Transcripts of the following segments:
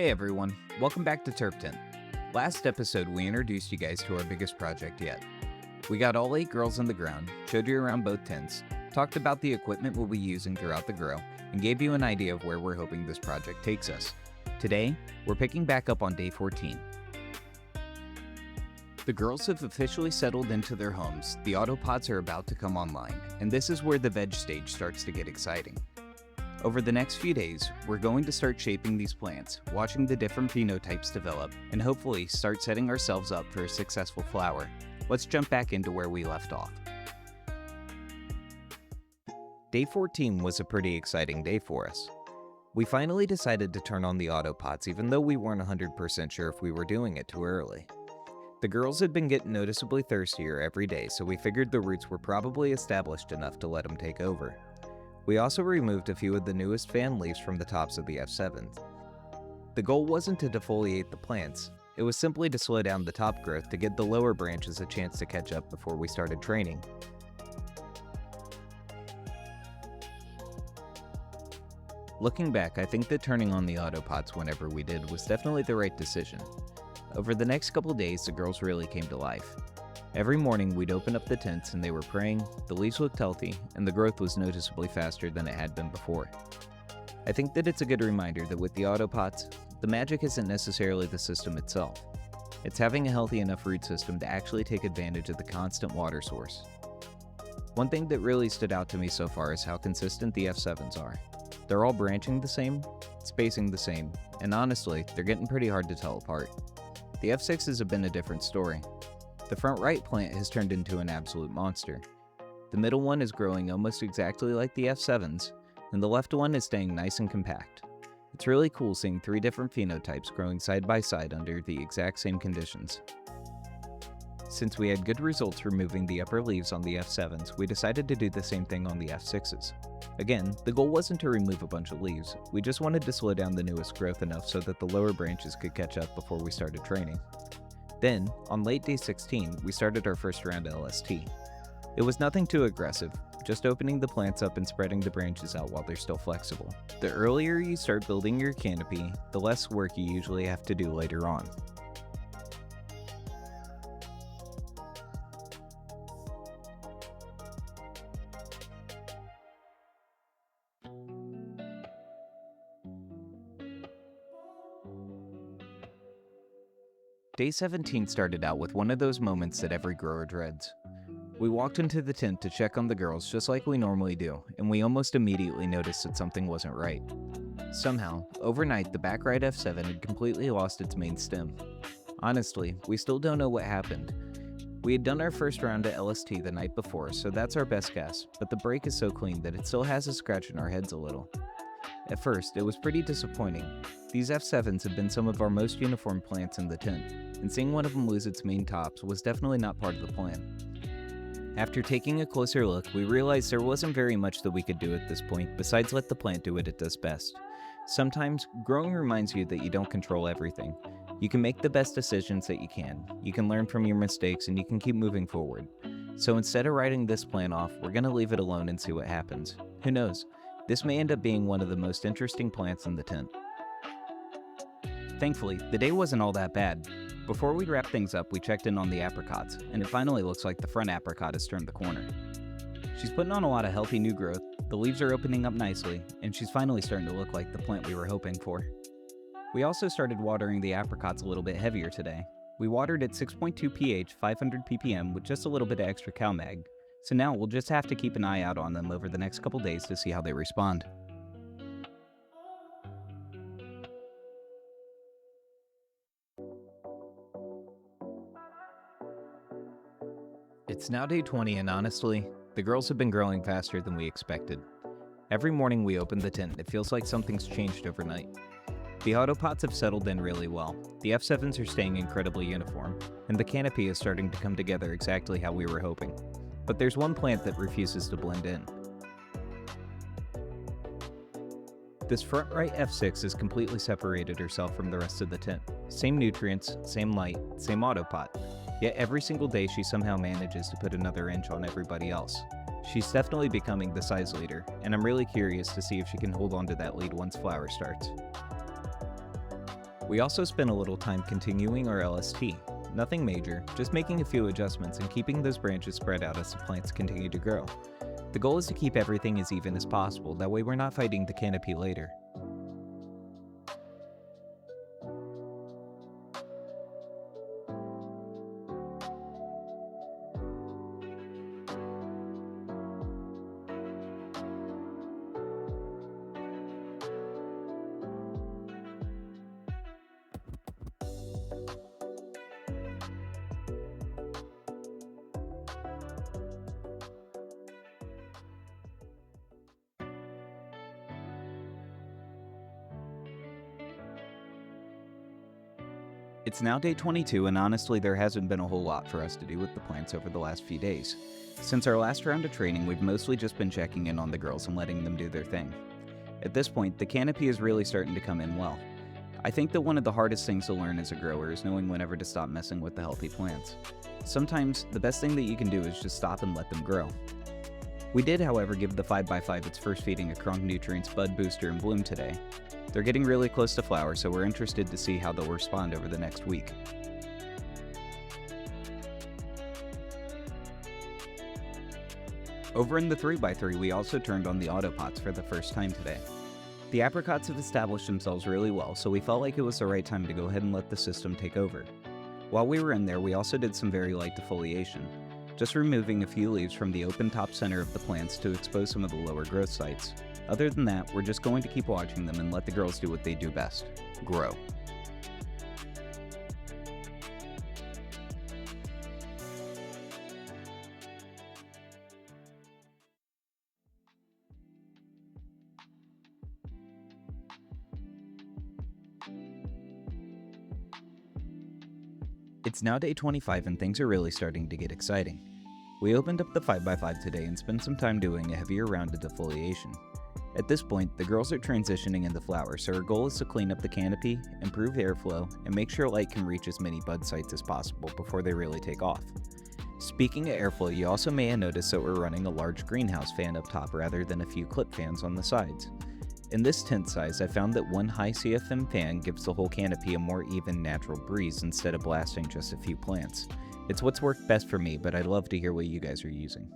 Hey everyone, welcome back to Terp Tent. Last episode we introduced you guys to our biggest project yet. We got all 8 girls on the ground, showed you around both tents, talked about the equipment we'll be using throughout the grow, and gave you an idea of where we're hoping this project takes us. Today, we're picking back up on day 14. The girls have officially settled into their homes, the AutoPots are about to come online, and this is where the veg stage starts to get exciting. Over the next few days, we're going to start shaping these plants, watching the different phenotypes develop, and hopefully start setting ourselves up for a successful flower. Let's jump back into where we left off. Day 14 was a pretty exciting day for us. We finally decided to turn on the AutoPots even though we weren't 100% sure if we were doing it too early. The girls had been getting noticeably thirstier every day, so we figured the roots were probably established enough to let them take over. We also removed a few of the newest fan leaves from the tops of the F7s. The goal wasn't to defoliate the plants, it was simply to slow down the top growth to give the lower branches a chance to catch up before we started training. Looking back, I think that turning on the AutoPots whenever we did was definitely the right decision. Over the next couple days, the girls really came to life. Every morning we'd open up the tents and they were praying, the leaves looked healthy, and the growth was noticeably faster than it had been before. I think that it's a good reminder that with the AutoPots, the magic isn't necessarily the system itself. It's having a healthy enough root system to actually take advantage of the constant water source. One thing that really stood out to me so far is how consistent the F7s are. They're all branching the same, spacing the same, and honestly, they're getting pretty hard to tell apart. The F6s have been a different story. The front right plant has turned into an absolute monster. The middle one is growing almost exactly like the F7s, and the left one is staying nice and compact. It's really cool seeing 3 different phenotypes growing side by side under the exact same conditions. Since we had good results removing the upper leaves on the F7s, we decided to do the same thing on the F6s. Again, the goal wasn't to remove a bunch of leaves, we just wanted to slow down the newest growth enough so that the lower branches could catch up before we started training. Then, on late day 16, we started our first round of LST. It was nothing too aggressive, just opening the plants up and spreading the branches out while they're still flexible. The earlier you start building your canopy, the less work you usually have to do later on. Day 17 started out with one of those moments that every grower dreads. We walked into the tent to check on the girls just like we normally do, and we almost immediately noticed that something wasn't right. Somehow, overnight the back right F7 had completely lost its main stem. Honestly, we still don't know what happened. We had done our first round of LST the night before, so that's our best guess, but the break is so clean that it still has us scratching our heads a little. At first, it was pretty disappointing. These F7s have been some of our most uniform plants in the tent, and seeing one of them lose its main tops was definitely not part of the plan. After taking a closer look, we realized there wasn't very much that we could do at this point besides let the plant do what it does best. Sometimes, growing reminds you that you don't control everything. You can make the best decisions that you can learn from your mistakes, and you can keep moving forward. So instead of writing this plan off, we're gonna leave it alone and see what happens. Who knows? This may end up being one of the most interesting plants in the tent. Thankfully, the day wasn't all that bad. Before we wrap things up, we checked in on the apricots, and it finally looks like the front apricot has turned the corner. She's putting on a lot of healthy new growth, the leaves are opening up nicely, and she's finally starting to look like the plant we were hoping for. We also started watering the apricots a little bit heavier today. We watered at 6.2 pH, 500 ppm with just a little bit of extra cow mag, so now we'll just have to keep an eye out on them over the next couple days to see how they respond. It's now day 20 and honestly, the girls have been growing faster than we expected. Every morning we open the tent, it feels like something's changed overnight. The AutoPots have settled in really well, the F7s are staying incredibly uniform, and the canopy is starting to come together exactly how we were hoping. But there's one plant that refuses to blend in. This front right F6 has completely separated herself from the rest of the tent. Same nutrients, same light, same AutoPot. Yet every single day she somehow manages to put another inch on everybody else. She's definitely becoming the size leader, and I'm really curious to see if she can hold on to that lead once flower starts. We also spent a little time continuing our LST. Nothing major, just making a few adjustments and keeping those branches spread out as the plants continue to grow. The goal is to keep everything as even as possible, that way we're not fighting the canopy later. It's now day 22, and honestly there hasn't been a whole lot for us to do with the plants over the last few days. Since our last round of training, we've mostly just been checking in on the girls and letting them do their thing. At this point, the canopy is really starting to come in well. I think that one of the hardest things to learn as a grower is knowing whenever to stop messing with the healthy plants. Sometimes, the best thing that you can do is just stop and let them grow. We did, however, give the 5x5 its first feeding of Kronk Nutrients Bud Booster and Bloom today. They're getting really close to flower, so we're interested to see how they'll respond over the next week. Over in the 3x3, we also turned on the AutoPots for the first time today. The apricots have established themselves really well, so we felt like it was the right time to go ahead and let the system take over. While we were in there, we also did some very light defoliation, just removing a few leaves from the open top center of the plants to expose some of the lower growth sites. Other than that, we're just going to keep watching them and let the girls do what they do best: grow. It's now day 25 and things are really starting to get exciting. We opened up the 5x5 today and spent some time doing a heavier round of defoliation. At this point, the girls are transitioning into flower, so our goal is to clean up the canopy, improve airflow, and make sure light can reach as many bud sites as possible before they really take off. Speaking of airflow, you also may have noticed that we're running a large greenhouse fan up top rather than a few clip fans on the sides. In this tent size, I found that one high CFM fan gives the whole canopy a more even natural breeze instead of blasting just a few plants. It's what's worked best for me, but I'd love to hear what you guys are using.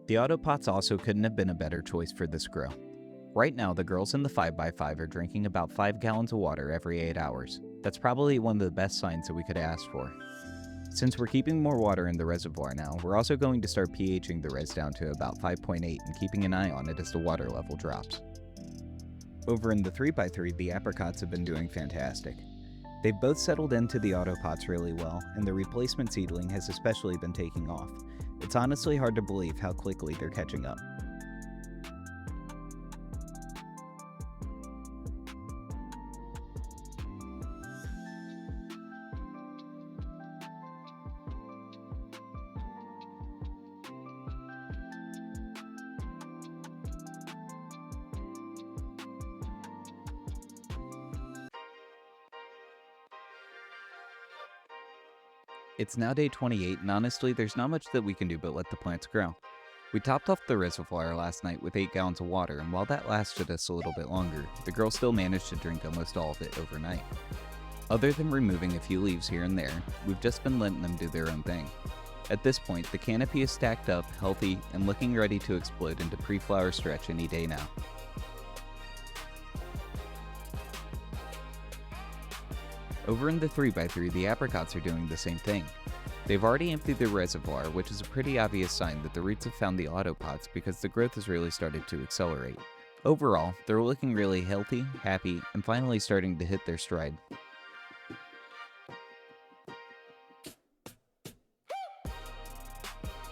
The AutoPots also couldn't have been a better choice for this grow. Right now, the girls in the 5x5 are drinking about 5 gallons of water every 8 hours. That's probably one of the best signs that we could ask for. Since we're keeping more water in the reservoir now, we're also going to start pHing the res down to about 5.8 and keeping an eye on it as the water level drops. Over in the 3x3, the apricots have been doing fantastic. They've both settled into the AutoPots really well, and the replacement seedling has especially been taking off. It's honestly hard to believe how quickly they're catching up. It's now day 28, and honestly, there's not much that we can do but let the plants grow. We topped off the reservoir last night with 8 gallons of water, and while that lasted us a little bit longer, the girls still managed to drink almost all of it overnight. Other than removing a few leaves here and there, we've just been letting them do their own thing. At this point, the canopy is stacked up, healthy, and looking ready to explode into pre-flower stretch any day now. Over in the 3x3, the apricots are doing the same thing. They've already emptied the reservoir, which is a pretty obvious sign that the roots have found the AutoPots because the growth has really started to accelerate. Overall, they're looking really healthy, happy, and finally starting to hit their stride.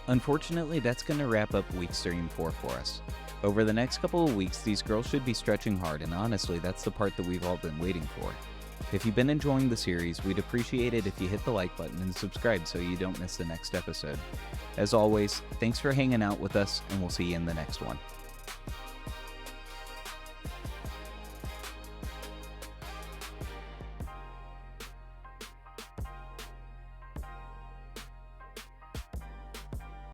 Unfortunately, that's going to wrap up week stream 4 for us. Over the next couple of weeks, these girls should be stretching hard, and honestly, that's the part that we've all been waiting for. If you've been enjoying the series, we'd appreciate it if you hit the like button and subscribe so you don't miss the next episode. As always, thanks for hanging out with us, and we'll see you in the next one.